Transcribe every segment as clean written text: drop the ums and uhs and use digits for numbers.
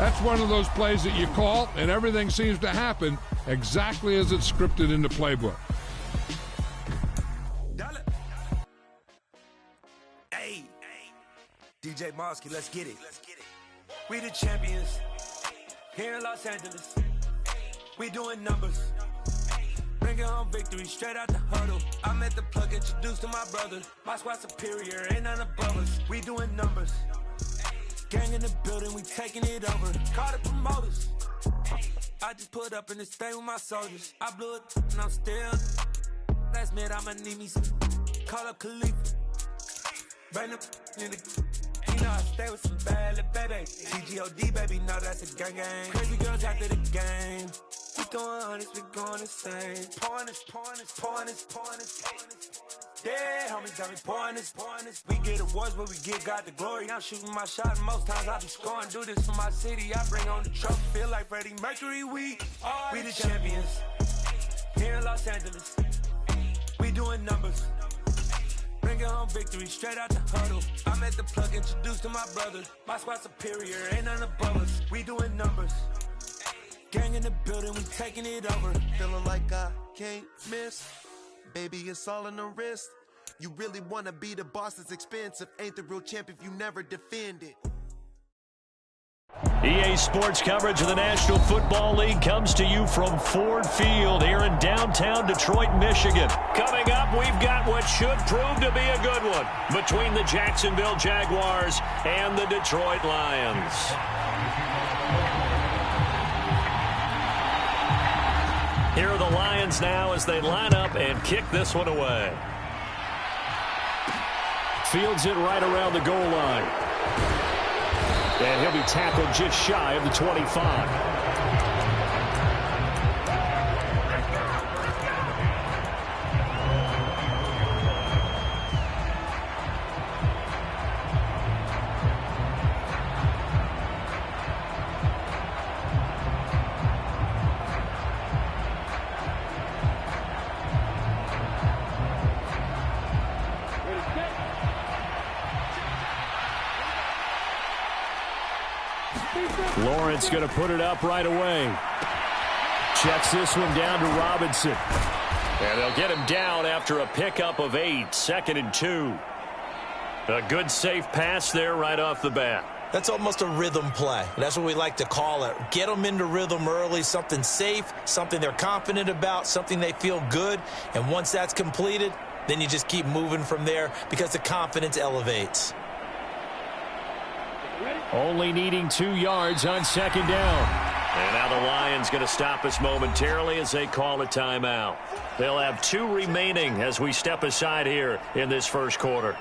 That's one of those plays that you call, and everything seems to happen exactly as it's scripted in the playbook. Hey, DJ Mosky, let's get it. We the champions here in Los Angeles. We doing numbers. Bringing home victory straight out the huddle. I'm at the plug, introduced to my brother. My squad superior, ain't none above us. We doing numbers. Gang in the building, we taking it over. Call the promoters. I just put up in this thing with my soldiers. I blew it and I'm still. Last minute I'ma need me some. Call up Khalifa. Bring them in the. You know I stay with some bad little baby. CGOD baby, know that's a gang gang. Crazy girls after the game. We going honest, we going insane. Pouring this. Yeah, homies got me pouring this. We get awards, but we give God the glory. I'm shooting my shot, and most times I be scoring. Do this for my city, I bring on the trophy. Feel like Freddie Mercury, we the champions. Here in Los Angeles, we doing numbers. Bringing home victory straight out the huddle. I'm at the plug, introduced to my brother. My squad superior, ain't none above us. We doing numbers. Gang in the building, we taking it over. Feeling like I can't miss. Baby, it's all in the wrist. You really wanna be the boss that's expensive. Ain't the real champ if you never defend it. EA Sports coverage of the National Football League comes to you from Ford Field here in downtown Detroit, Michigan. Coming up, we've got what should prove to be a good one between the Jacksonville Jaguars and the Detroit Lions. Here are the Lions now as they line up and kick this one away. Fields it right around the goal line. And he'll be tackled just shy of the 25. Lawrence going to put it up right away. Checks this one down to Robinson. And they'll get him down after a pickup of 8, 2nd and 2. A good safe pass there right off the bat. That's almost a rhythm play. That's what we like to call it. Get them into rhythm early, something safe, something they're confident about, something they feel good. And once that's completed, then you just keep moving from there because the confidence elevates. Only needing 2 yards on 2nd down. And now the Lions going to stop us momentarily as they call a timeout. They'll have 2 remaining as we step aside here in this first quarter.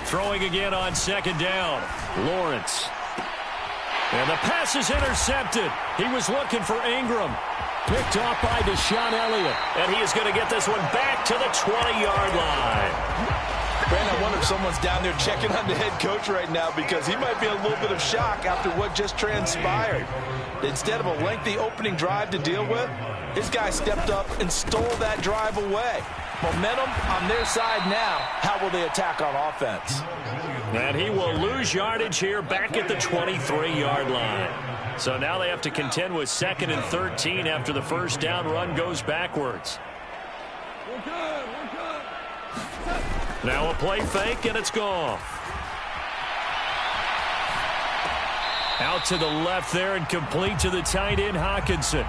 Throwing again on 2nd down. Lawrence. And the pass is intercepted. He was looking for Ingram. Picked off by Deshaun Elliott. And he is going to get this one back to the 20-yard line. Brandon, I wonder if someone's down there checking on the head coach right now because he might be in a little bit of shock after what just transpired. Instead of a lengthy opening drive to deal with, this guy stepped up and stole that drive away. Momentum on their side now. How will they attack on offense? And he will lose yardage here back at the 23-yard line. So now they have to contend with 2nd and 13 after the first down run goes backwards. Now a play fake, and it's gone. Out to the left there and complete to the tight end, Hawkinson.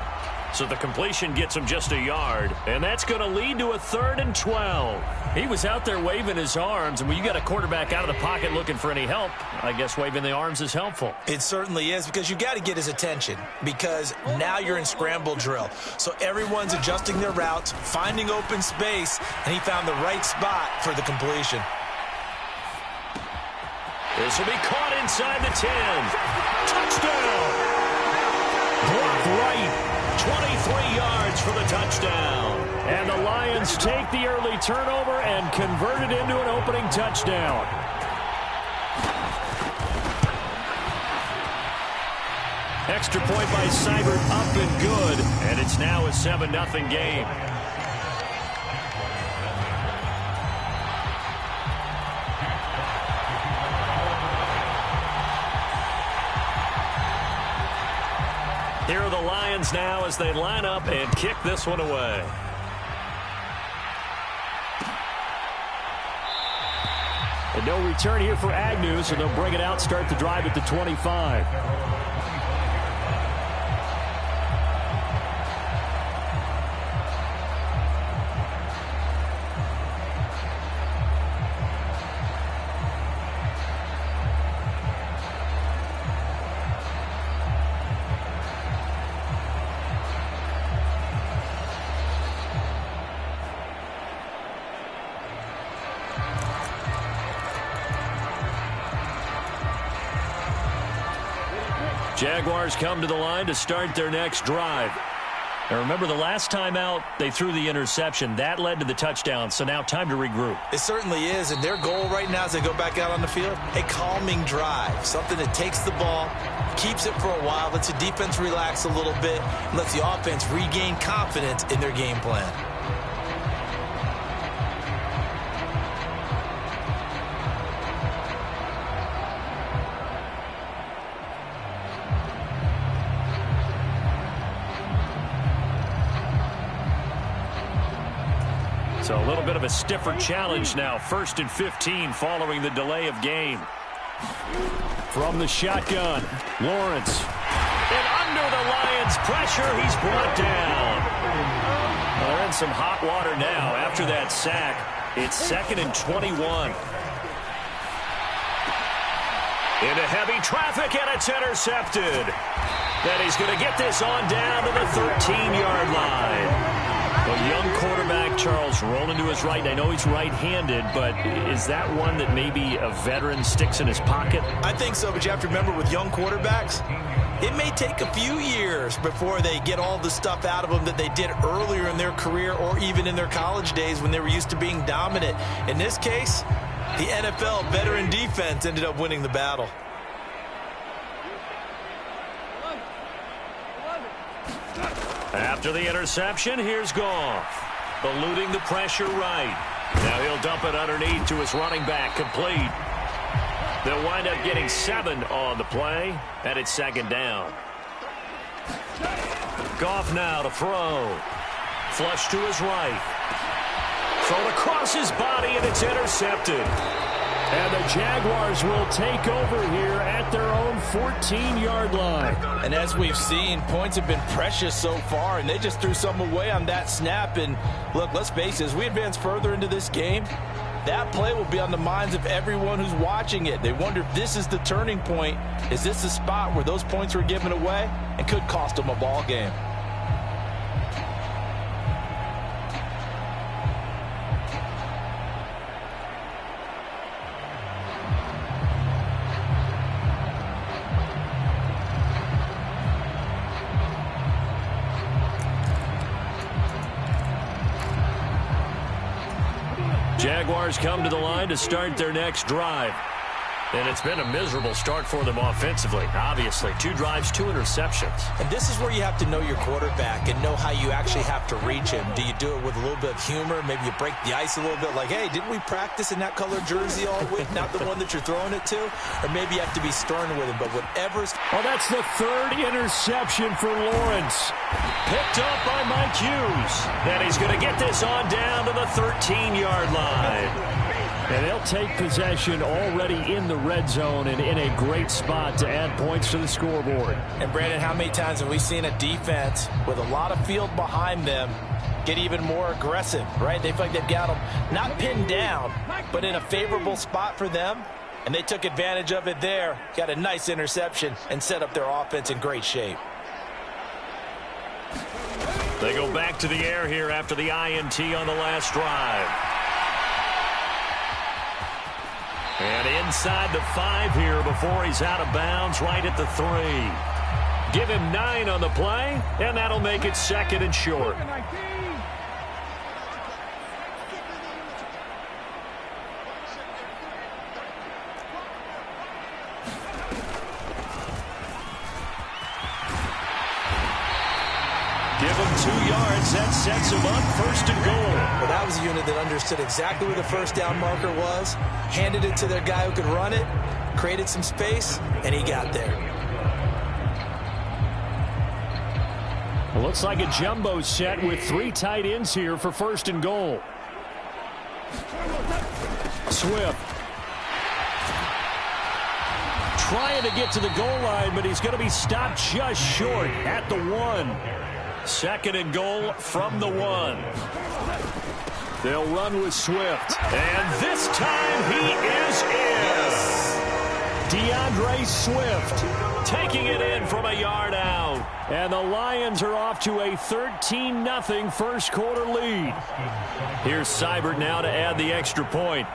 So the completion gets him just a yard, and that's going to lead to a 3rd and 12. He was out there waving his arms, and when you got a quarterback out of the pocket looking for any help, I guess waving the arms is helpful. It certainly is, because you got to get his attention, because now you're in scramble drill. So everyone's adjusting their routes, finding open space, and he found the right spot for the completion. This will be caught inside the 10. Touchdown! Blocked right. 23 yards for the touchdown. And the Lions take the early turnover and convert it into an opening touchdown. Extra point by Seibert, up and good. And it's now a 7-0 game. Here are the Lions now as they line up and kick this one away. And no return here for Agnew, so they'll bring it out, start the drive at the 25. Jaguars come to the line to start their next drive. Now remember, the last time out, they threw the interception. That led to the touchdown, so now time to regroup. It certainly is, and their goal right now as they go back out on the field, a calming drive, something that takes the ball, keeps it for a while, lets the defense relax a little bit, and lets the offense regain confidence in their game plan. So a little bit of a stiffer challenge now. 1st and 15 following the delay of game. From the shotgun, Lawrence. And under the Lions' pressure, he's brought down. Well, they're in some hot water now after that sack. It's 2nd and 21. Into heavy traffic, and it's intercepted. Then he's going to get this on down to the 13-yard line. A young quarterback, Charles, rolling to his right. I know he's right-handed, but is that one that maybe a veteran sticks in his pocket? I think so, but you have to remember with young quarterbacks, it may take a few years before they get all the stuff out of them that they did earlier in their career or even in their college days when they were used to being dominant. In this case, the NFL veteran defense ended up winning the battle. After the interception, here's Goff. Eluding the pressure right. Now he'll dump it underneath to his running back. Complete. They'll wind up getting 7 on the play, and it's 2nd down. Goff now to throw. Flush to his right. Thrown across his body, and it's intercepted. And the Jaguars will take over here at their own 14-yard line. And as we've seen, points have been precious so far, and they just threw some away on that snap. And look, let's face it, as we advance further into this game, that play will be on the minds of everyone who's watching it. They wonder if this is the turning point. Is this the spot where those points were given away and could cost them a ball game? Jaguars come to the line to start their next drive. And it's been a miserable start for them offensively. Obviously, 2 drives, 2 interceptions. And this is where you have to know your quarterback and know how you actually have to reach him. Do you do it with a little bit of humor? Maybe you break the ice a little bit like, hey, didn't we practice in that colored jersey all week? Not the one that you're throwing it to? Or maybe you have to be stern with him. But whatever's... Oh, that's the 3rd interception for Lawrence. Picked up by Mike Hughes. And he's going to get this on down to the 13-yard line. And they'll take possession already in the red zone and in a great spot to add points to the scoreboard. And, Brandon, how many times have we seen a defense with a lot of field behind them get even more aggressive, right? They feel like they've got them not pinned down, but in a favorable spot for them. And they took advantage of it there, got a nice interception, and set up their offense in great shape. They go back to the air here after the INT on the last drive. And inside the 5 here before he's out of bounds right at the 3. Give him 9 on the play, and that'll make it 2nd and short. Give him 2 yards. That sets him up 1st and goal. Well, that was a unit that understood exactly where the first down marker was, handed it to their guy who could run it, created some space, and he got there. It looks like a jumbo set with 3 tight ends here for 1st and goal. Swift. Trying to get to the goal line, but he's going to be stopped just short at the 1. 2nd and goal from the 1. They'll run with Swift. And this time he is in. DeAndre Swift taking it in from a yard out. And the Lions are off to a 13-0 first quarter lead. Here's Seibert now to add the extra point.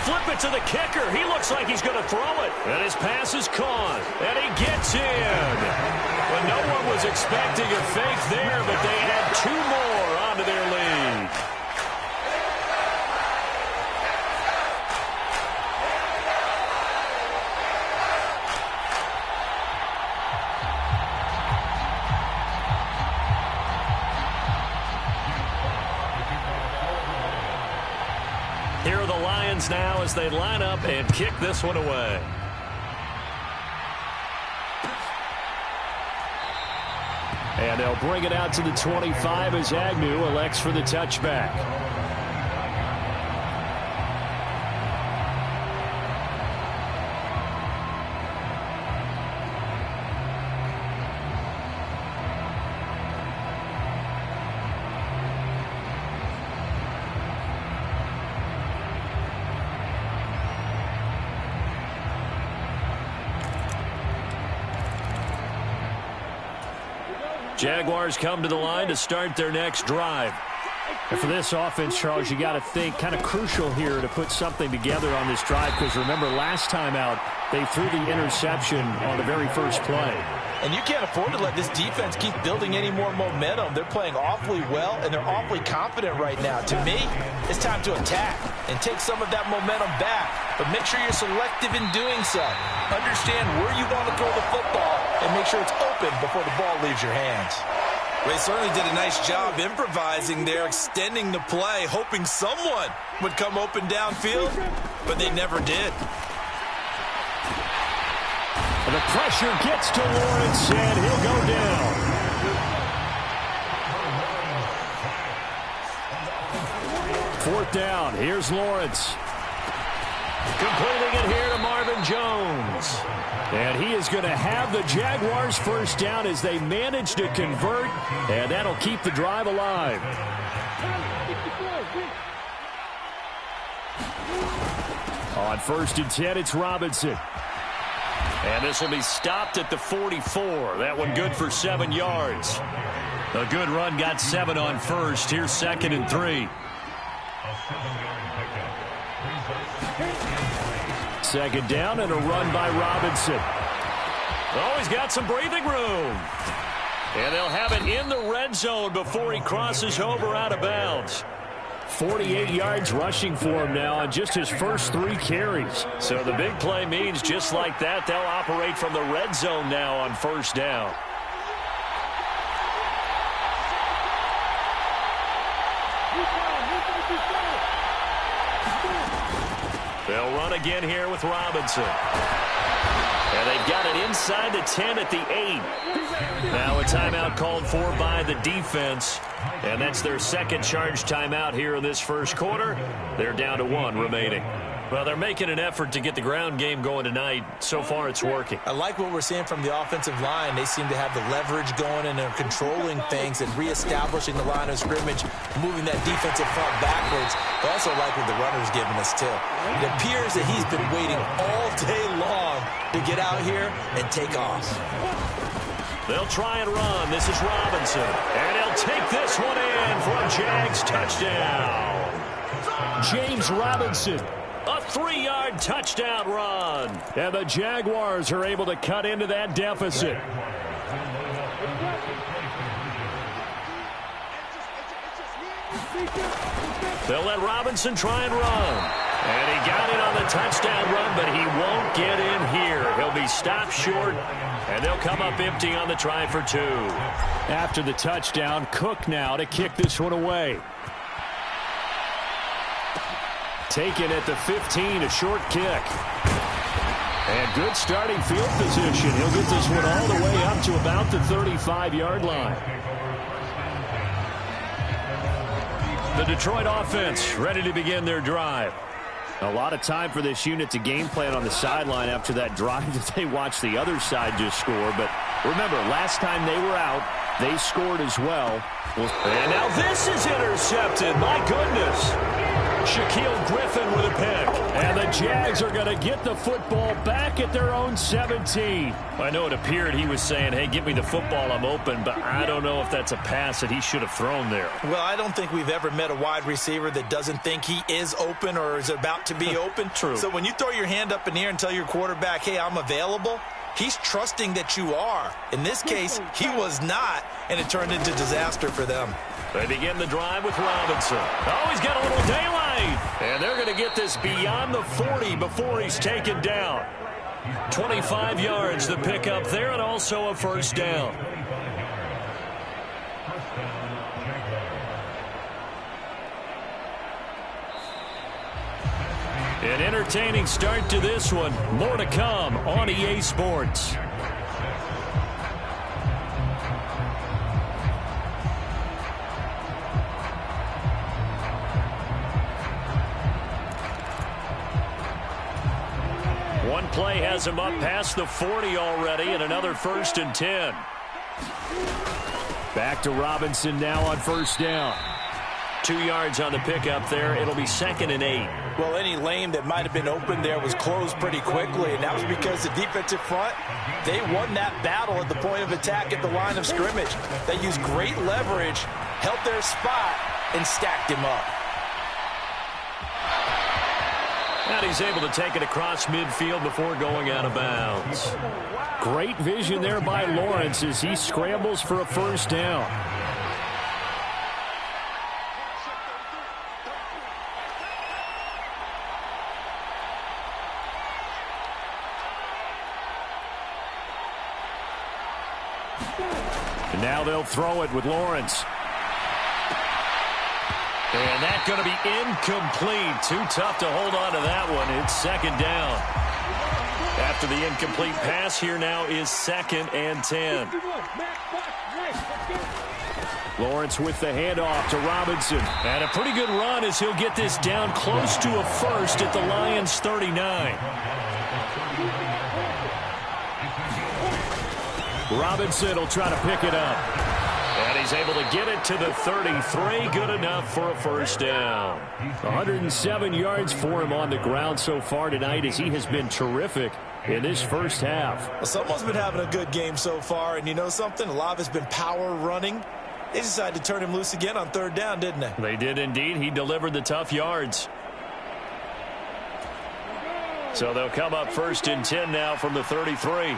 Flip it to the kicker. He looks like he's going to throw it. And his pass is caught. And he gets in. Well, no one was expecting a fake there, but they add 2 more onto their lead. Here are the Lions now as they line up and kick this one away. And they'll bring it out to the 25 as Agnew elects for the touchback. Jaguars come to the line to start their next drive. And for this offense, Charles, you got to think kind of crucial here to put something together on this drive, because remember last time out they threw the interception on the very first play. And you can't afford to let this defense keep building any more momentum. They're playing awfully well, and they're awfully confident right now. To me, it's time to attack and take some of that momentum back. But make sure you're selective in doing so. Understand where you want to throw the football and make sure it's open before the ball leaves your hands. They certainly did a nice job improvising there, extending the play, hoping someone would come open downfield, but they never did. And the pressure gets to Lawrence, and he'll go down. Fourth down. Here's Lawrence. Completing it here to Marvin Jones. And he is going to have the Jaguars first down as they manage to convert, and that'll keep the drive alive. On 1st and 10, it's Robinson. And this will be stopped at the 44. That one good for 7 yards. A good run got 7 on first. Here's 2nd and 3. 2nd down and a run by Robinson. Oh, he's got some breathing room. And they'll have it in the red zone before he crosses over out of bounds. 48 yards rushing for him now on just his first 3 carries. So the big play means just like that, they'll operate from the red zone now on 1st down. They'll run again here with Robinson. And they've got it inside the 10 at the 8. Now a timeout called for by the defense. And that's their second charge timeout here in this first quarter. They're down to 1 remaining. Well, they're making an effort to get the ground game going tonight. So far, it's working. I like what we're seeing from the offensive line. They seem to have the leverage going, and they're controlling things and reestablishing the line of scrimmage, moving that defensive front backwards. I also like what the runner's giving us, too. It appears that he's been waiting all day long to get out here and take off. They'll try and run. This is Robinson. And he'll take this one in for a Jags touchdown. James Robinson. A 3-yard touchdown run. And the Jaguars are able to cut into that deficit. They'll let Robinson try and run. And he got it on the touchdown run, but he won't get in here. He'll be stopped short, and they'll come up empty on the try for 2. After the touchdown, Cook now to kick this one away. Taken at the 15, a short kick. And good starting field position. He'll get this one all the way up to about the 35-yard line. The Detroit offense ready to begin their drive. A lot of time for this unit to game plan on the sideline after that drive that they watched the other side just score. But remember, last time they were out, they scored as well. And now this is intercepted. My goodness. Shaquille Griffin with a pick. And the Jags are going to get the football back at their own 17. I know it appeared he was saying, hey, give me the football, I'm open, but I don't know if that's a pass that he should have thrown there. Well, I don't think we've ever met a wide receiver that doesn't think he is open or is about to be open. True. So when you throw your hand up in the air and tell your quarterback, hey, I'm available, he's trusting that you are. In this case, he was not, and it turned into disaster for them. They begin the drive with Robinson. Oh, he's got a little daylight. And they're going to get this beyond the 40 before he's taken down. 25 yards the pick up there, and also a first down. An entertaining start to this one. More to come on EA Sports. One play has him up past the 40 already, and another 1st and 10. Back to Robinson now on first down. 2 yards on the pickup there. It'll be 2nd and 8. Well, any lane that might have been open there was closed pretty quickly, and that was because the defensive front, they won that battle at the point of attack at the line of scrimmage. They used great leverage, held their spot, and stacked him up. And he's able to take it across midfield before going out of bounds. Great vision there by Lawrence as he scrambles for a first down. And now they'll throw it with Lawrence. And that's going to be incomplete. Too tough to hold on to that one. It's 2nd down. After the incomplete pass, here now is 2nd and 10. Lawrence with the handoff to Robinson. And a pretty good run as he'll get this down close to a first at the Lions' 39. Robinson will try to pick it up. And he's able to get it to the 33. Good enough for a first down. 107 yards for him on the ground so far tonight as he has been terrific in this first half. Well, someone's been having a good game so far, and you know something? A lot of it's been power running. They decided to turn him loose again on 3rd down, didn't they? They did indeed. He delivered the tough yards. So they'll come up 1st and 10 now from the 33.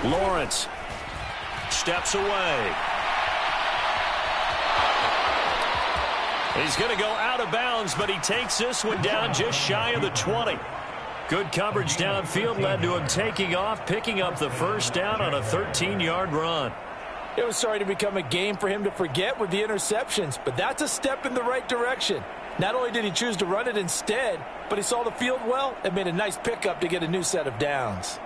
Lawrence steps away. He's going to go out of bounds, but he takes this one down just shy of the 20. Good coverage downfield led to him taking off, picking up the first down on a 13-yard run. It was starting to become a game for him to forget with the interceptions, but that's a step in the right direction. Not only did he choose to run it instead, but he saw the field well and made a nice pickup to get a new set of downs.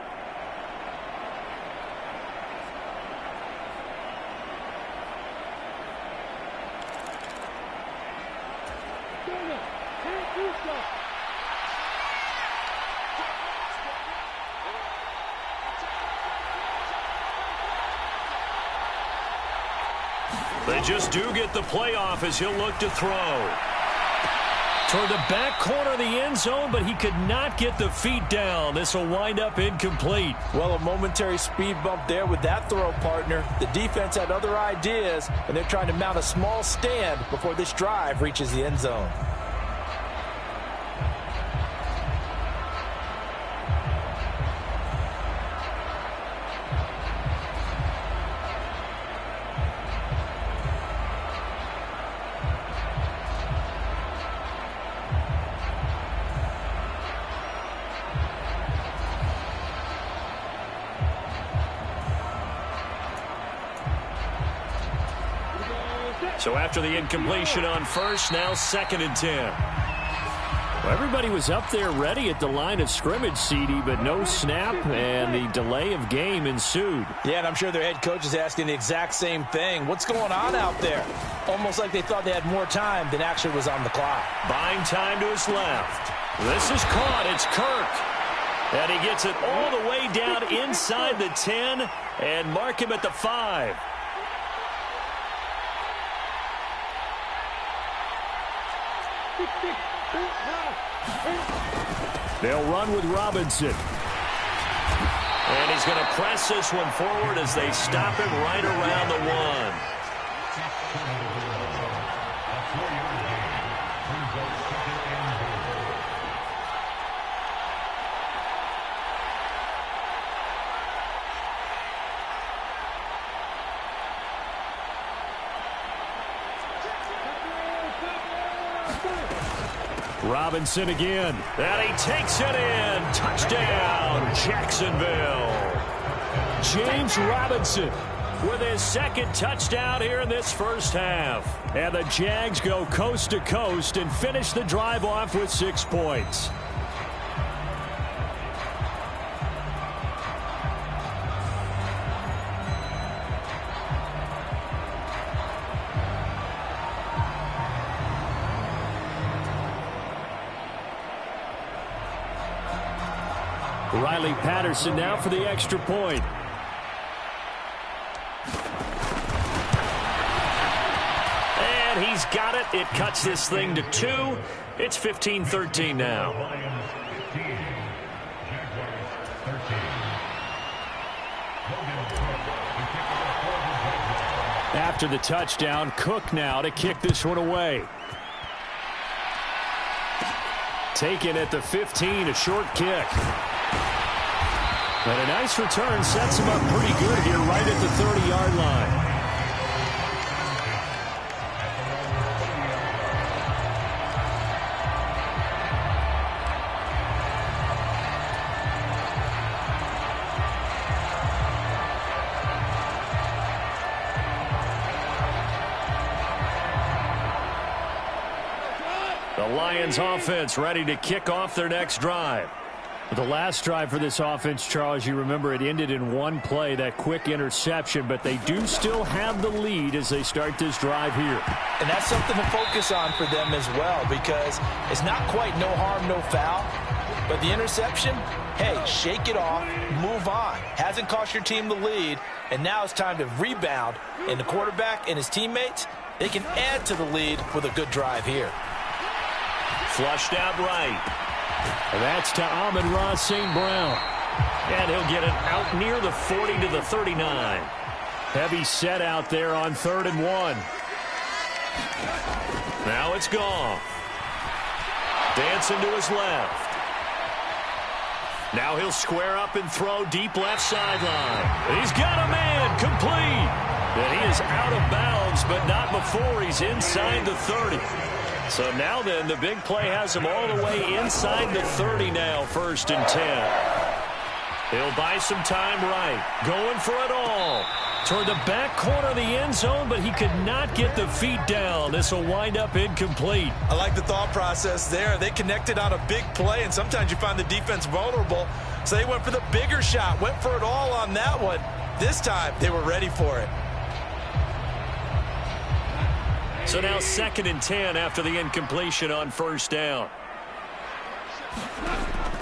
They just do get the playoff as he'll look to throw. Toward the back corner of the end zone, but he could not get the feet down. This will wind up incomplete. Well, a momentary speed bump there with that throw, partner. The defense had other ideas, and they're trying to mount a small stand before this drive reaches the end zone. So after the incompletion on first, now 2nd and 10. Well, everybody was up there ready at the line of scrimmage, CD, but no snap, and the delay of game ensued. Yeah, and I'm sure their head coach is asking the exact same thing. What's going on out there? Almost like they thought they had more time than actually was on the clock. Buying time to his left. This is caught. It's Kirk. And he gets it all the way down inside the 10 and mark him at the 5. They'll run with Robinson. And he's going to press this one forward as they stop him right around the 1. Robinson again. And he takes it in. Touchdown, Jacksonville. James Robinson With his 2nd touchdown here in this first half. And the Jags go coast to coast and finish the drive off with 6 points. Riley Patterson now for the extra point. And he's got it. It cuts this thing to 2. It's 15-13 now. After the touchdown, Cook now to kick this one away. Taken at the 15, a short kick. And a nice return sets him up pretty good here right at the 30-yard line. The Lions offense ready to kick off their next drive. The last drive for this offense, Charles, you remember it ended in one play, that quick interception, but they do still have the lead as they start this drive here. And that's something to focus on for them as well, because it's not quite no harm, no foul. But the interception, hey, shake it off, move on. Hasn't cost your team the lead, and now it's time to rebound. And the quarterback and his teammates, they can add to the lead with a good drive here. Flushed out right. And that's to Amon-Ra St. Brown. And he'll get it out near the 40 to the 39. Heavy set out there on 3rd and 1. Now it's gone. Dancing to his left. Now he'll square up and throw deep left sideline. He's got a man complete. And he is out of bounds, but not before he's inside the 30. So now then, the big play has him all the way inside the 30 now, 1st and 10. He'll buy some time right. Going for it all. Toward the back corner of the end zone, but he could not get the feet down. This will wind up incomplete. I like the thought process there. They connected on a big play, and sometimes you find the defense vulnerable. So they went for the bigger shot, went for it all on that one. This time, they were ready for it. So now 2nd and 10 after the incompletion on 1st down.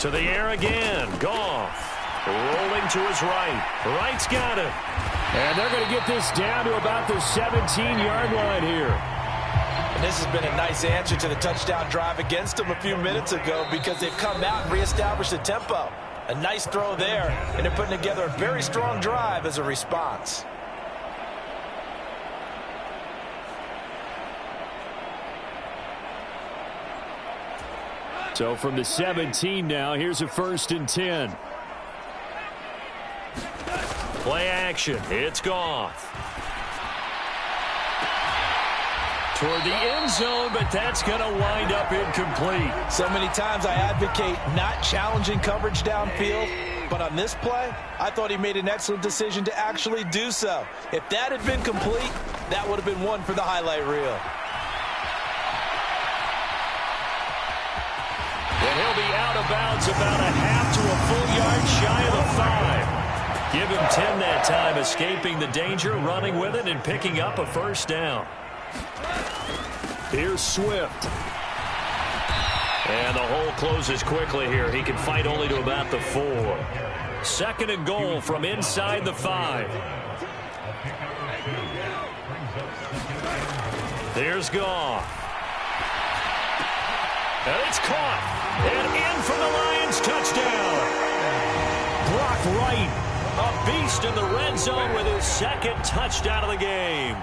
To the air again. Goff rolling to his right. Right's got it. And they're going to get this down to about the 17-yard line here. And this has been a nice answer to the touchdown drive against them a few minutes ago, because they've come out and reestablished the tempo. A nice throw there, and they're putting together a very strong drive as a response. So from the 17 now, here's a 1st and 10. Play action. It's Goff. Toward the end zone, but that's going to wind up incomplete. So many times I advocate not challenging coverage downfield, but on this play, I thought he made an excellent decision to actually do so. If that had been complete, that would have been one for the highlight reel. And he'll be out of bounds about a half to a full yard shy of the 5. Give him 10 that time, escaping the danger, running with it, and picking up a first down. Here's Swift. And the hole closes quickly here. He can fight only to about the 4. 2nd and goal from inside the 5. There's Goff. And it's caught. And in for the Lions touchdown. Brock Wright, a beast in the red zone with his 2nd touchdown of the game.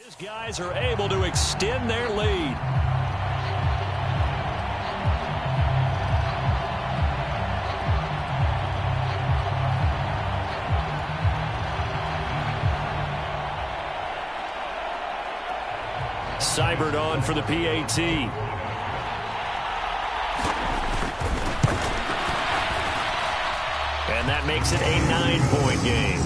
His guys are able to extend their lead. Seibert on for the PAT. And that makes it a 9-point game.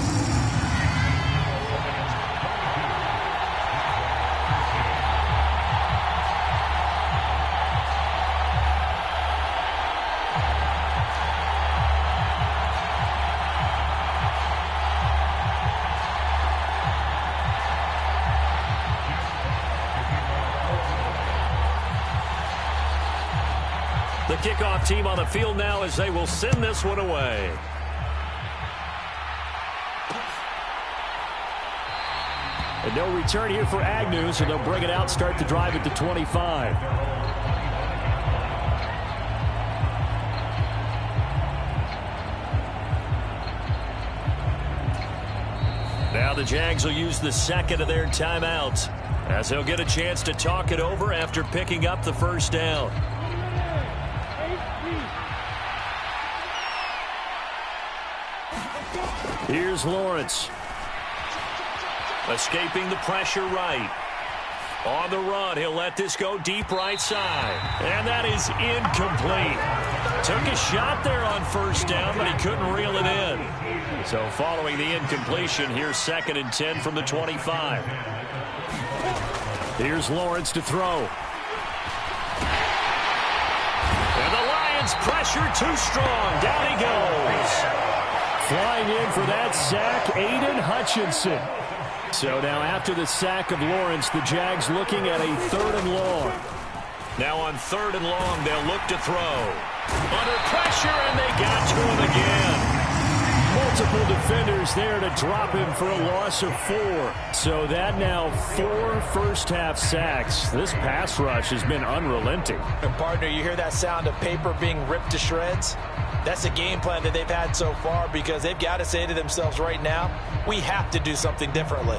The kickoff team on the field now as they will send this one away. And no return here for Agnew, so they'll bring it out, start the drive at the 25. Now the Jags will use the 2nd of their timeouts as they'll get a chance to talk it over after picking up the first down. Here's Lawrence. Escaping the pressure right. On the run, he'll let this go deep right side. And that is incomplete. Took a shot there on first down, but he couldn't reel it in. So following the incompletion, here's 2nd and 10 from the 25. Here's Lawrence to throw. And the Lions pressure too strong. Down he goes. Flying in for that sack, Aiden Hutchinson. So now after the sack of Lawrence, the Jags looking at a 3rd and long. Now on 3rd and long, they'll look to throw. Under pressure, and they got to him again. Multiple defenders there to drop him for a loss of 4. So that now 4 first-half sacks. This pass rush has been unrelenting. And partner, you hear that sound of paper being ripped to shreds? That's the game plan that they've had so far because they've got to say to themselves right now, we have to do something differently.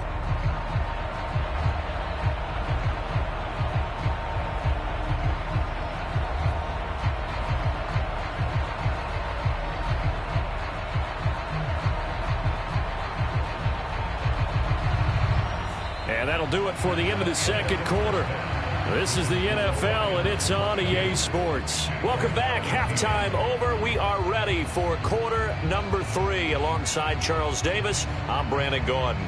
And that'll do it for the end of the 2nd quarter. This is the NFL, and it's on EA Sports. Welcome back. Halftime over. We are ready for quarter number 3. Alongside Charles Davis, I'm Brandon Gordon.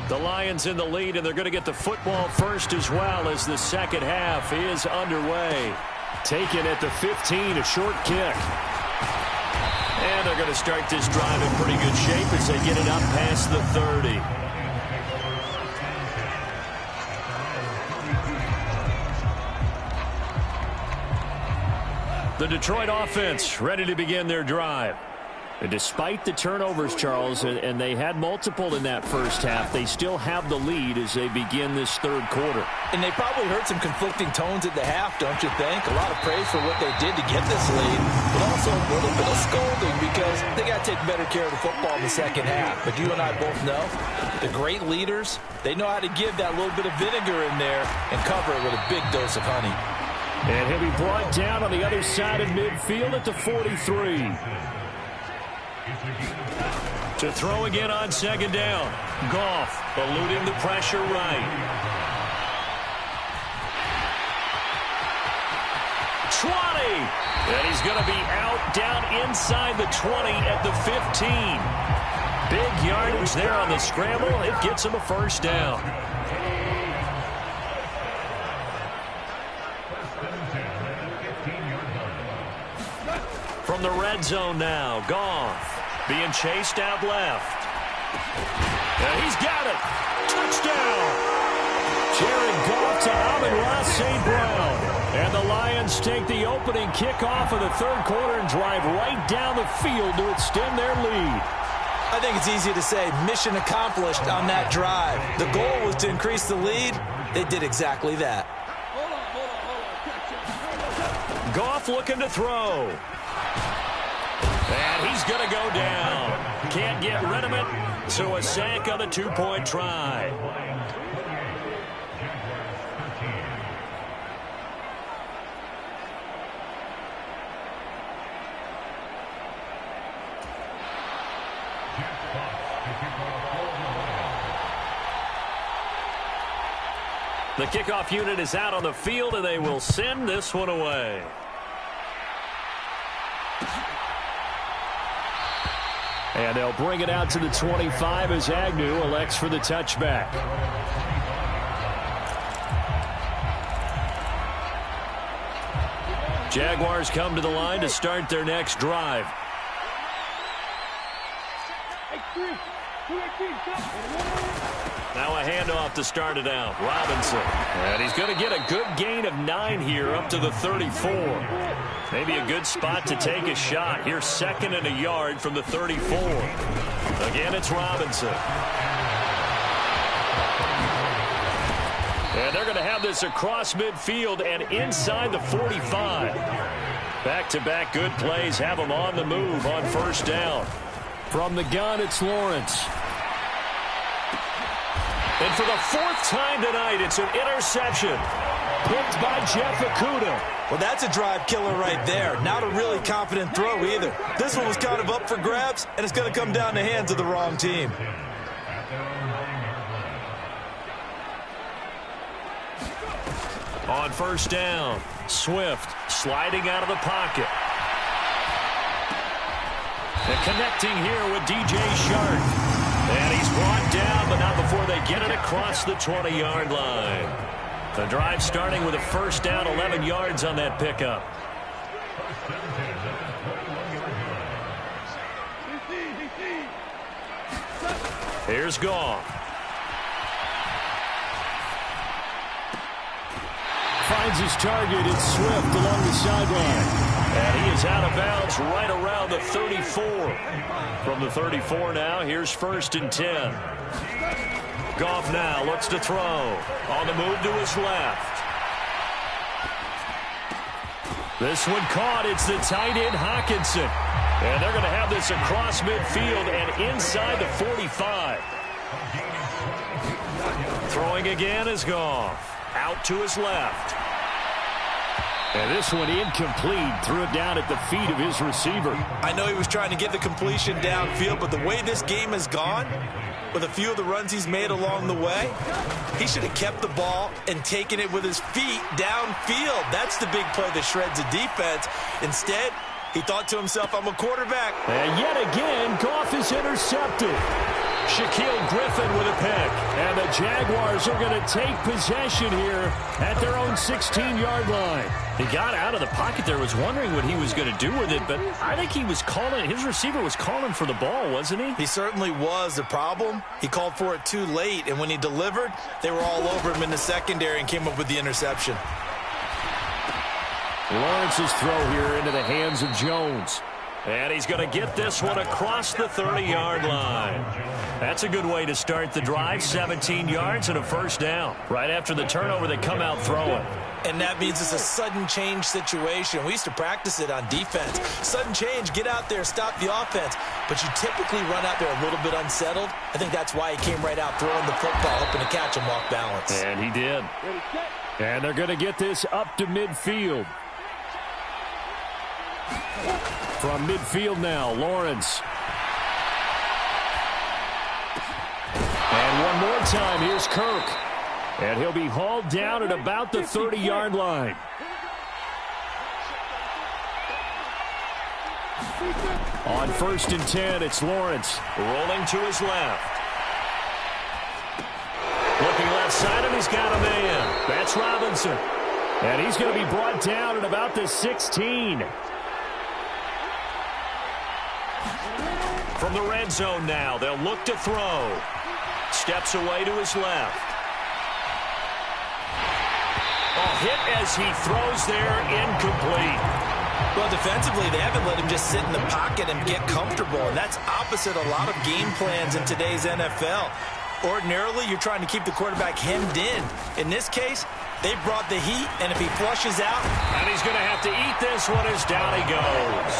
The Lions in the lead, and they're going to get the football first as well as the 2nd half is underway. Taken at the 15, a short kick. And they're going to start this drive in pretty good shape as they get it up past the 30. The Detroit offense ready to begin their drive. And despite the turnovers, Charles, and they had multiple in that first half, they still have the lead as they begin this third quarter. And they probably heard some conflicting tones at the half, don't you think? A lot of praise for what they did to get this lead, but also a little bit of scolding because they got to take better care of the football in the second half. But you and I both know the great leaders, they know how to give that little bit of vinegar in there and cover it with a big dose of honey. And he'll be brought down on the other side of midfield at the 43. To throw again on second down. Goff eluding the pressure right. 20. And he's going to be out down inside the 20 at the 15. Big yardage there on the scramble. It gets him a first down. From the red zone now, Goff being chased out left. And he's got it. Touchdown. Jared Goff to Amon-Ra St. Brown. And the Lions take the opening kickoff of the third quarter and drive right down the field to extend their lead. I think it's easy to say mission accomplished on that drive. The goal was to increase the lead. They did exactly that. Goff looking to throw. And he's going to go down. Can't get rid of it, so a sack on the two-point try. The kickoff unit is out on the field, and they will send this one away. And they'll bring it out to the 25 as Agnew elects for the touchback. Jaguars come to the line to start their next drive. Now a handoff to start it out. Robinson. And he's going to get a good gain of 9 here up to the 34. Maybe a good spot to take a shot. Here's 2nd and a yard from the 34. Again, it's Robinson. And they're going to have this across midfield and inside the 45. Back-to-back good plays have them on the move on first down. From the gun, it's Lawrence. And for the 4th time tonight, it's an interception. Picked by Jeff Okudah. Well, that's a drive killer right there. Not a really confident throw either. This one was kind of up for grabs, and it's going to come down the hands of the wrong team. On first down, Swift sliding out of the pocket. And connecting here with DJ Shark. And he's brought down, but not before they get it across the 20-yard line. The drive starting with a first down, 11 yards on that pickup. Here's Goff. Finds his target. It's Swift along the sideline. And he is out of bounds right around the 34. From the 34 now, here's 1st and 10. Goff now looks to throw. On the move to his left. This one caught. It's the tight end, Hockenson. And they're going to have this across midfield and inside the 45. Throwing again is Goff. Out to his left. And this one incomplete. Threw it down at the feet of his receiver. I know he was trying to get the completion downfield, but the way this game has gone, with a few of the runs he's made along the way, he should have kept the ball and taken it with his feet downfield. That's the big play that shreds a defense. Instead, he thought to himself, I'm a quarterback. And yet again, Goff is intercepted. Shaquille Griffin with a pick. And the Jaguars are going to take possession here at their own 16-yard line. He got out of the pocket there, was wondering what he was going to do with it, but I think he was calling, his receiver was calling for the ball, wasn't he? He certainly was. The problem, he called for it too late, and when he delivered, they were all over him in the secondary and came up with the interception. Lawrence's throw here into the hands of Jones. And he's going to get this one across the 30-yard line. That's a good way to start the drive. 17 yards and a first down. Right after the turnover, they come out throwing. And that means it's a sudden change situation. We used to practice it on defense. Sudden change, get out there, stop the offense. But you typically run out there a little bit unsettled. I think that's why he came right out throwing the football, hoping to catch him off balance. And he did. And they're going to get this up to midfield. From midfield now, Lawrence. And one more time, here's Kirk. And he'll be hauled down at about the 30-yard line. On 1st and 10, it's Lawrence. Rolling to his left. Looking left side, and he's got a man. That's Robinson. And he's going to be brought down at about the 16. From the red zone now, they'll look to throw. Steps away to his left. A hit as he throws there, incomplete. Well, defensively, they haven't let him just sit in the pocket and get comfortable, and that's opposite a lot of game plans in today's NFL. Ordinarily, you're trying to keep the quarterback hemmed in. In this case, they brought the heat, and if he flushes out... And he's going to have to eat this one as down he goes.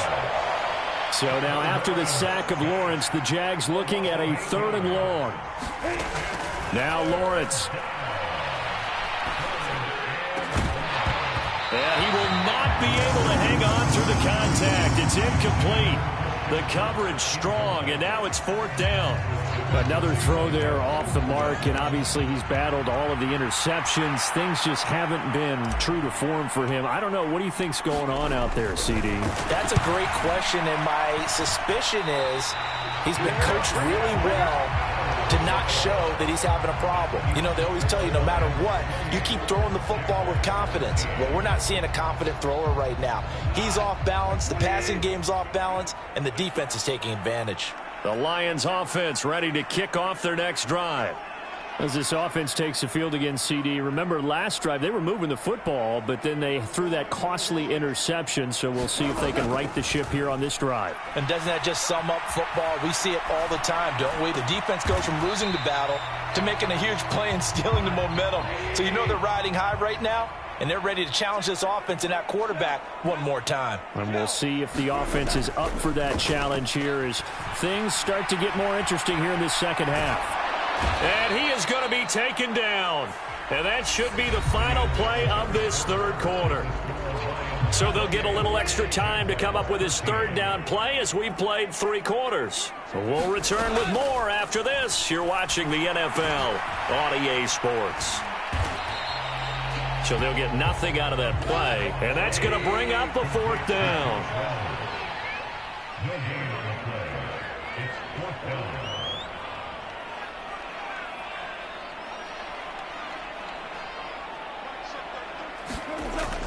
So now after the sack of Lawrence, the Jags looking at a 3rd and long. Now Lawrence. And he will not be able to hang on through the contact. It's incomplete. The coverage strong, and now it's 4th down. Another throw there off the mark, and obviously he's battled all of the interceptions. Things just haven't been true to form for him. I don't know. What do you think's going on out there, CD? That's a great question, and my suspicion is he's been coached really well to not show that he's having a problem. You know, they always tell you no matter what, you keep throwing the football with confidence. Well, we're not seeing a confident thrower right now. He's off balance, the passing game's off balance, and the defense is taking advantage. The Lions offense ready to kick off their next drive. As this offense takes the field against CD, remember last drive they were moving the football, but then they threw that costly interception, so we'll see if they can right the ship here on this drive. And doesn't that just sum up football? We see it all the time, don't we? The defense goes from losing the battle to making a huge play and stealing the momentum. So you know they're riding high right now, and they're ready to challenge this offense and that quarterback one more time. And we'll see if the offense is up for that challenge here as things start to get more interesting here in this second half. And he is going to be taken down. And that should be the final play of this 3rd quarter. So they'll get a little extra time to come up with his 3rd down play as we've played 3 quarters. We'll return with more after this. You're watching the NFL on EA Sports. So they'll get nothing out of that play. And that's going to bring up a 4th down.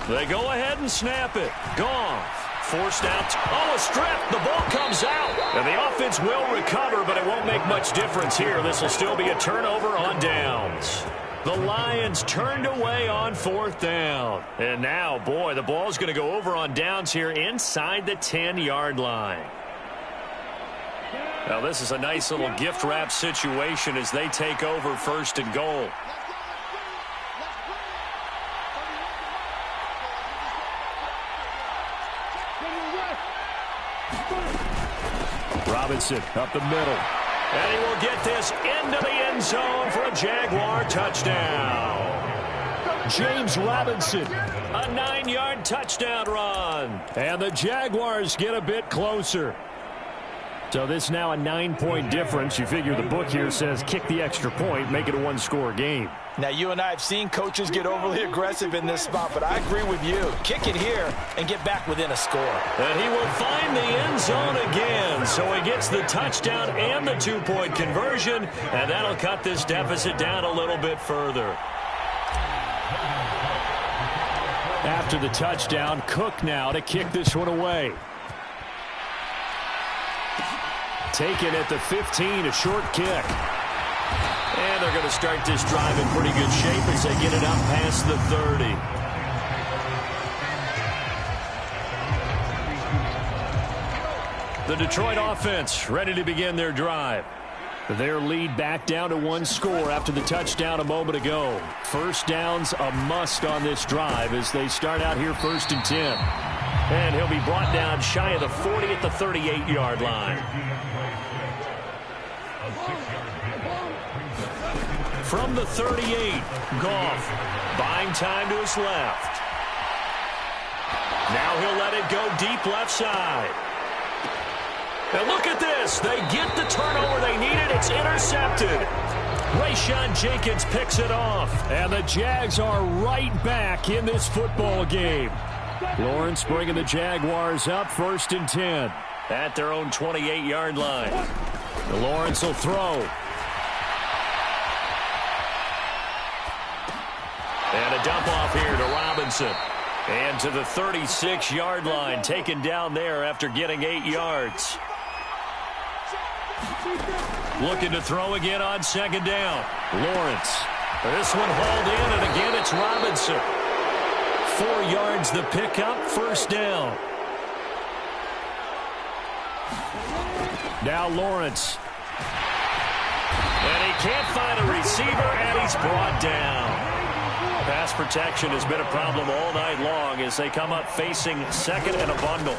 They go ahead and snap it. Gone. Forced out. Oh, a strip. The ball comes out. And the offense will recover, but it won't make much difference here. This will still be a turnover on downs. The Lions turned away on 4th down. And now, boy, the ball's going to go over on downs here inside the 10-yard line. Now, this is a nice little gift wrap situation as they take over 1st and goal. Robinson up the middle. And he will get this into the end zone for a Jaguar touchdown. James Robinson. A 9-yard touchdown run. And the Jaguars get a bit closer. So this now a 9-point difference. You figure the book here says kick the extra point, make it a 1-score game. Now, you and I have seen coaches get overly aggressive in this spot, but I agree with you. Kick it here and get back within a score. And he will find the end zone again. So he gets the touchdown and the 2-point conversion, and that'll cut this deficit down a little bit further. After the touchdown, Cook now to kick this one away. Taken at the 15, a short kick. And they're going to start this drive in pretty good shape as they get it up past the 30. The Detroit offense ready to begin their drive. Their lead back down to one score after the touchdown a moment ago. First down's a must on this drive as they start out here 1st and 10. And he'll be brought down shy of the 40 at the 38-yard line. From the 38, Goff buying time to his left. Now he'll let it go deep left side. And look at this. They get the turnover they needed. It's intercepted. Rayshawn Jenkins picks it off. And the Jags are right back in this football game. Lawrence bringing the Jaguars up 1st and 10. At their own 28-yard line. Lawrence will throw. And a dump off here to Robinson. And to the 36-yard line, taken down there after getting 8 yards. Looking to throw again on 2nd down. Lawrence. This one hauled in, and again it's Robinson. 4 yards the pickup, 1st down. Now Lawrence. And he can't find a receiver, and he's brought down. Pass protection has been a problem all night long as they come up facing 2nd and a bundle.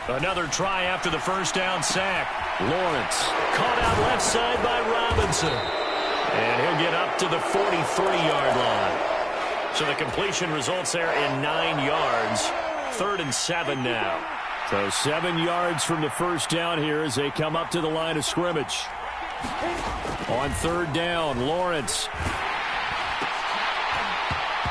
Another try after the 1st down sack. Lawrence caught out left side by Robinson. And he'll get up to the 43-yard line. So the completion results there in 9 yards. 3rd and 7 now. So 7 yards from the 1st down here as they come up to the line of scrimmage. On 3rd down, Lawrence.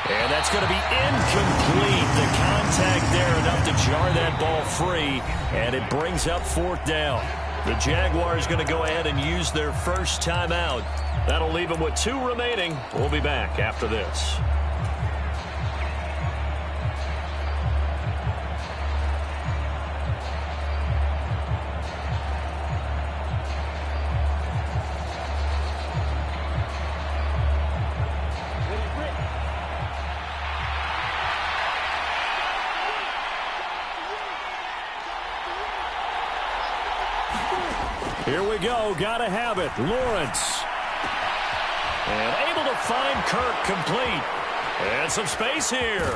And that's going to be incomplete. The contact there enough to jar that ball free. And it brings up 4th down. The Jaguars going to go ahead and use their first timeout. That'll leave them with 2 remaining. We'll be back after this. Here we go. Gotta have it. Lawrence. And able to find Kirk complete. And some space here.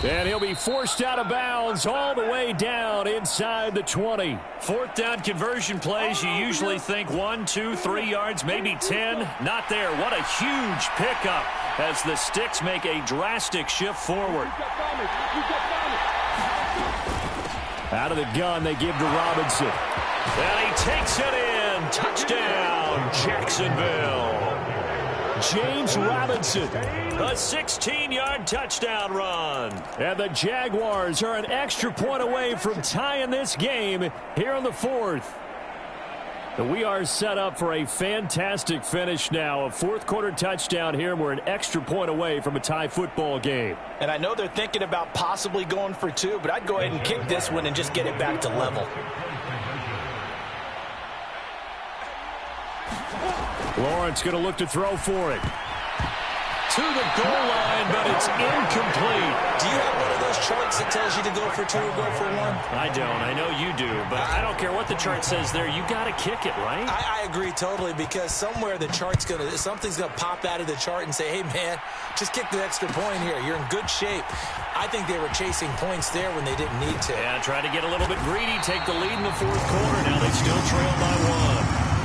And he'll be forced out of bounds all the way down inside the 20. 4th down conversion plays, you usually think 1, 2, 3 yards, maybe 10. Not there. What a huge pickup as the Sticks make a drastic shift forward. Out of the gun, they give to Robinson. And he takes it in. Touchdown, Jacksonville. James Robinson. A 16-yard touchdown run. And the Jaguars are an extra point away from tying this game here in the 4th. We are set up for a fantastic finish now. A 4th quarter touchdown here. We're an extra point away from a tie football game. And I know they're thinking about possibly going for 2, but I'd go ahead and kick this one and just get it back to level. Lawrence going to look to throw for it. To the goal line, but it's incomplete. Do you have one of those charts that tells you to go for 2 or go for 1? I don't. I know you do, but I don't care what the chart says there. You got to kick it, right? I agree totally, because somewhere the chart's something's going to pop out of the chart and say, hey, man, just kick the extra point here. You're in good shape. I think they were chasing points there when they didn't need to. Yeah, try to get a little bit greedy, take the lead in the 4th quarter. Now they still trail by 1.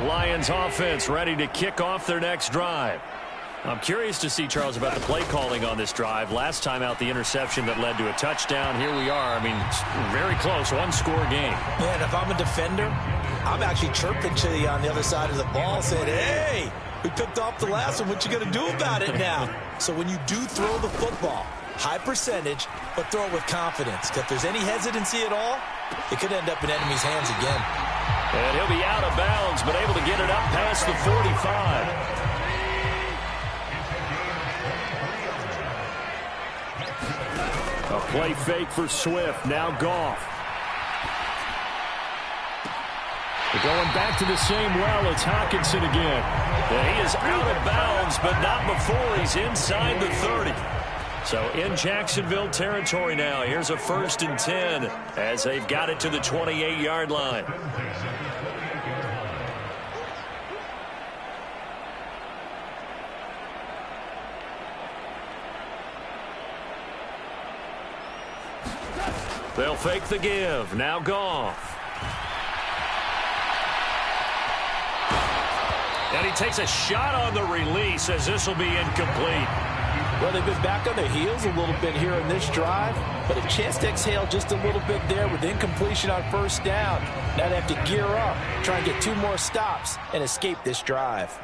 Lions offense ready to kick off their next drive. I'm curious to see, Charles, about the play calling on this drive. Last time out, the interception that led to a touchdown. Here we are. I mean, very close, 1-score game. Man, if I'm a defender, I'm actually chirping to you on the other side of the ball, saying, hey, we picked off the last one. What you going to do about it now? So when you do throw the football, high percentage, but throw it with confidence. Because if there's any hesitancy at all, it could end up in enemy's hands again. And he'll be out of bounds, but able to get it up past the 45. A play fake for Swift. Now Goff. They're going back to the same well. It's Hockenson again. Yeah, he is out of bounds, but not before he's inside the 30. So in Jacksonville territory now. Here's a 1st and 10 as they've got it to the 28-yard line. They'll fake the give. Now Goff. And he takes a shot on the release as this will be incomplete. Well, they've been back on their heels a little bit here in this drive, but a chance to exhale just a little bit there with incompletion on 1st down. Now they have to gear up, try and get 2 more stops, and escape this drive.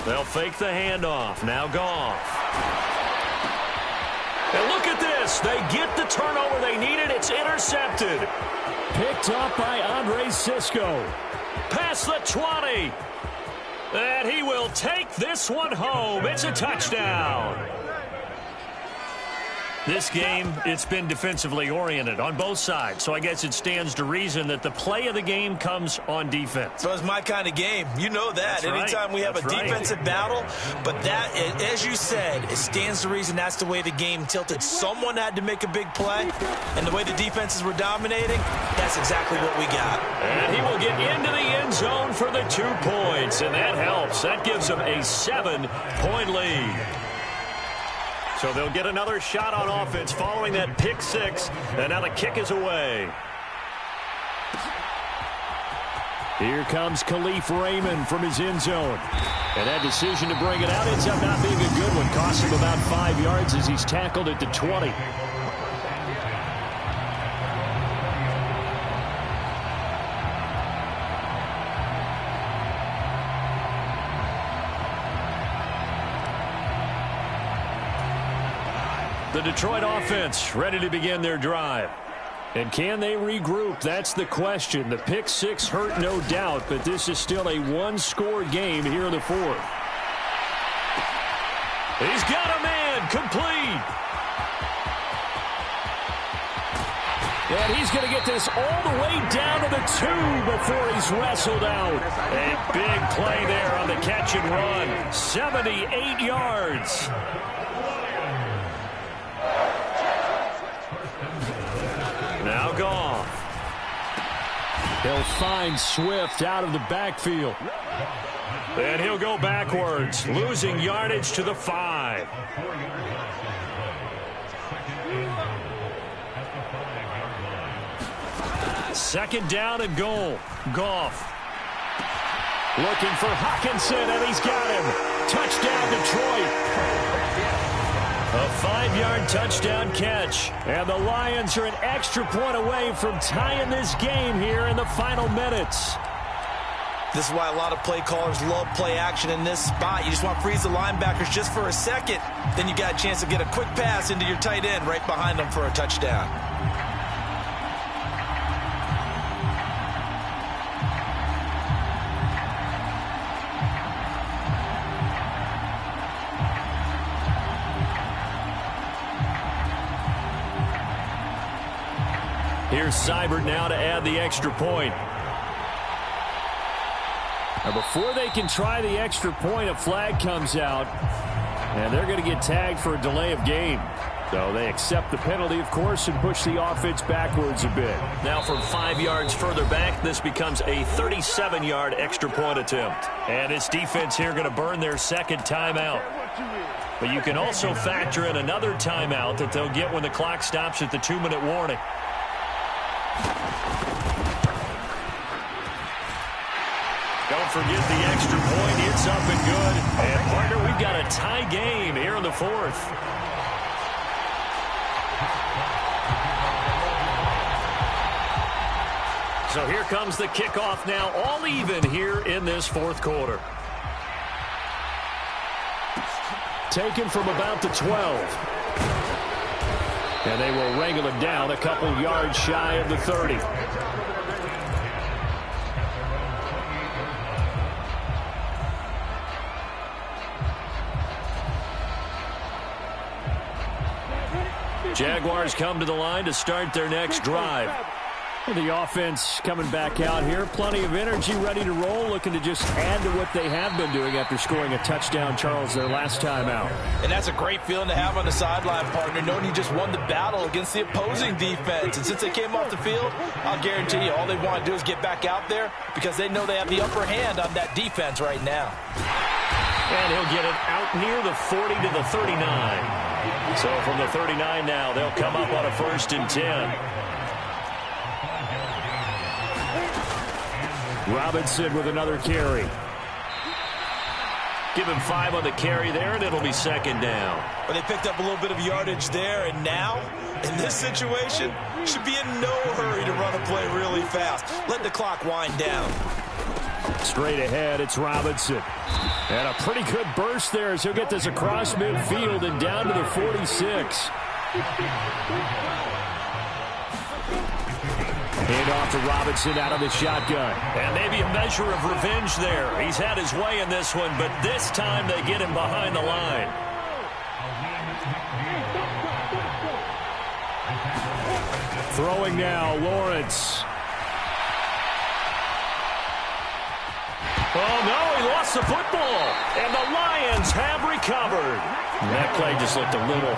They'll fake the handoff. Now Goff. And look at this. They get the turnover they needed. It's intercepted. Picked up by Andre Sisco. Past the 20. And he will take this one home. It's a touchdown. This game, it's been defensively oriented on both sides. So I guess it stands to reason that the play of the game comes on defense. So it's my kind of game. You know that. That's Anytime right. we have That's a right. defensive battle, but that, as you said, it stands to reason that's the way the game tilted. Someone had to make a big play, and the way the defenses were dominating, that's exactly what we got. And he will get into the end zone for the 2 points, and that helps. That gives him a 7-point lead. So they'll get another shot on offense following that pick 6, and now the kick is away. Here comes Khalif Raymond from his end zone. And that decision to bring it out ends up not being a good one. Costs him about 5 yards as he's tackled at the 20. The Detroit offense ready to begin their drive. And can they regroup? That's the question. The pick 6 hurt, no doubt, but this is still a 1-score game here in the 4th. He's got a man complete. And he's going to get this all the way down to the 2 before he's wrestled out. A big play there on the catch and run. 78 yards. Now Goff. He'll find Swift out of the backfield. And he'll go backwards, losing yardage to the 5. Second down and goal. Goff. Looking for Hockenson, and he's got him. Touchdown, Detroit. A 5-yard touchdown catch. And the Lions are an extra point away from tying this game here in the final minutes. This is why a lot of play callers love play action in this spot. You just want to freeze the linebackers just for a second. Then you got a chance to get a quick pass into your tight end right behind them for a touchdown. Here's Seibert now to add the extra point. Now before they can try the extra point, a flag comes out, and they're going to get tagged for a delay of game. So they accept the penalty, of course, and push the offense backwards a bit. Now from 5 yards further back, this becomes a 37-yard extra point attempt. And this defense here going to burn their second timeout. But you can also factor in another timeout that they'll get when the clock stops at the 2-minute warning. Don't forget the extra point. It's up and good. And, partner, we've got a tie game here in the 4th. So here comes the kickoff now, all even here in this 4th quarter. Taken from about the 12. And they will wrangle it down a couple yards shy of the 30. Jaguars come to the line to start their next drive. Well, the offense coming back out here. Plenty of energy, ready to roll, looking to just add to what they have been doing after scoring a touchdown, Charles, their last time out. And that's a great feeling to have on the sideline, partner, knowing you just won the battle against the opposing defense. And since they came off the field, I'll guarantee you all they want to do is get back out there because they know they have the upper hand on that defense right now. And he'll get it out near the 40 to the 39. So from the 39 now, they'll come up on a 1st and 10. Robinson with another carry. Give him 5 on the carry there, and it'll be 2nd down. Well, they picked up a little bit of yardage there, and now, in this situation, should be in no hurry to run a play really fast. Let the clock wind down. Straight ahead, it's Robinson. And a pretty good burst there as he'll get this across midfield and down to the 46. Hand off to Robinson out of the shotgun. And maybe a measure of revenge there. He's had his way in this one, but this time they get him behind the line. Throwing now, Lawrence. Oh, no, he lost the football. And the Lions have recovered. And that play just looked a little...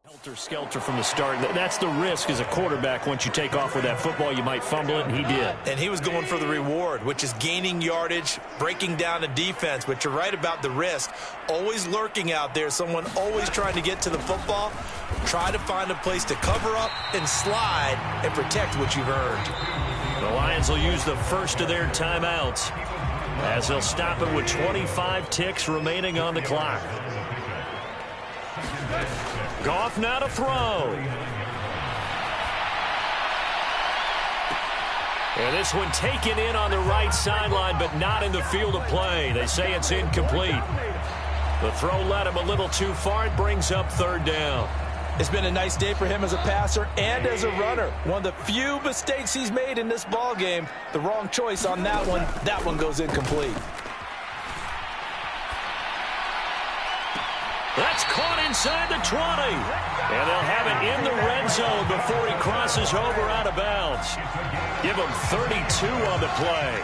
Helter-skelter from the start. That's the risk as a quarterback. Once you take off with that football, you might fumble it, and he did. And he was going for the reward, which is gaining yardage, breaking down the defense. But you're right about the risk. Always lurking out there, someone always trying to get to the football. Try to find a place to cover up and slide and protect what you've earned. The Lions will use the first of their timeouts as they'll stop it with 25 ticks remaining on the clock. Goff now to throw. And this one taken in on the right sideline, but not in the field of play. They say it's incomplete. The throw led him a little too far. It brings up 3rd down. It's been a nice day for him as a passer and as a runner. One of the few mistakes he's made in this ball game. The wrong choice on that one. That one goes incomplete. That's caught inside the 20. And they'll have it in the red zone before he crosses over out of bounds. Give him 32 on the play.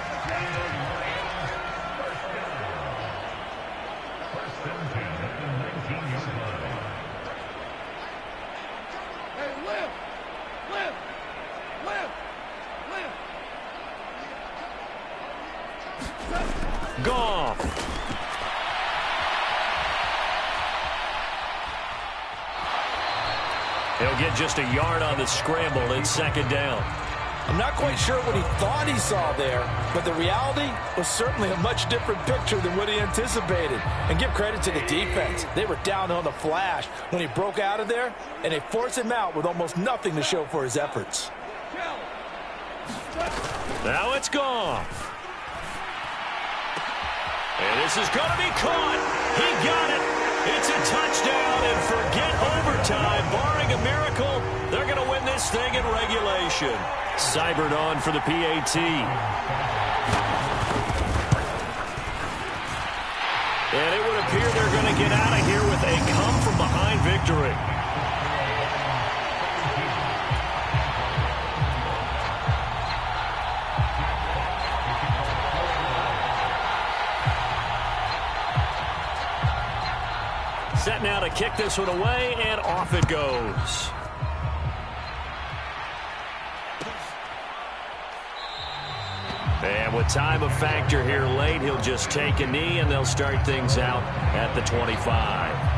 Goff. He'll get just a yard on the scramble. It's 2nd down. I'm not quite sure what he thought he saw there, but the reality was certainly a much different picture than what he anticipated. And give credit to the defense. They were down on the flash when he broke out of there, and they forced him out with almost nothing to show for his efforts. Now it's Goff. And this is going to be caught. He got it. It's a touchdown, and forget overtime. Barring a miracle, they're going to win this thing in regulation. Seibert on for the PAT. And it would appear they're going to get out of here with a come-from-behind victory. Set now to kick this one away, and off it goes. And with time a factor here late, he'll just take a knee, and they'll start things out at the 25.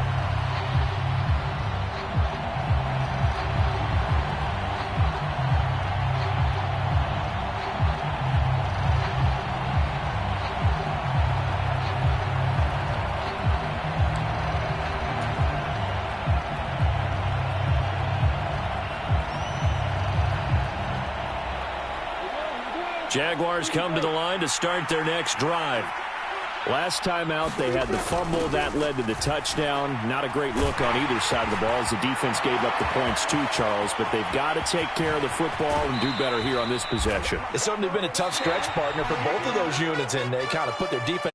Jaguars come to the line to start their next drive. Last time out, they had the fumble. That led to the touchdown. Not a great look on either side of the ball as the defense gave up the points too, Charles. But they've got to take care of the football and do better here on this possession. It's certainly been a tough stretch, partner, for both of those units, and they kind of put their defense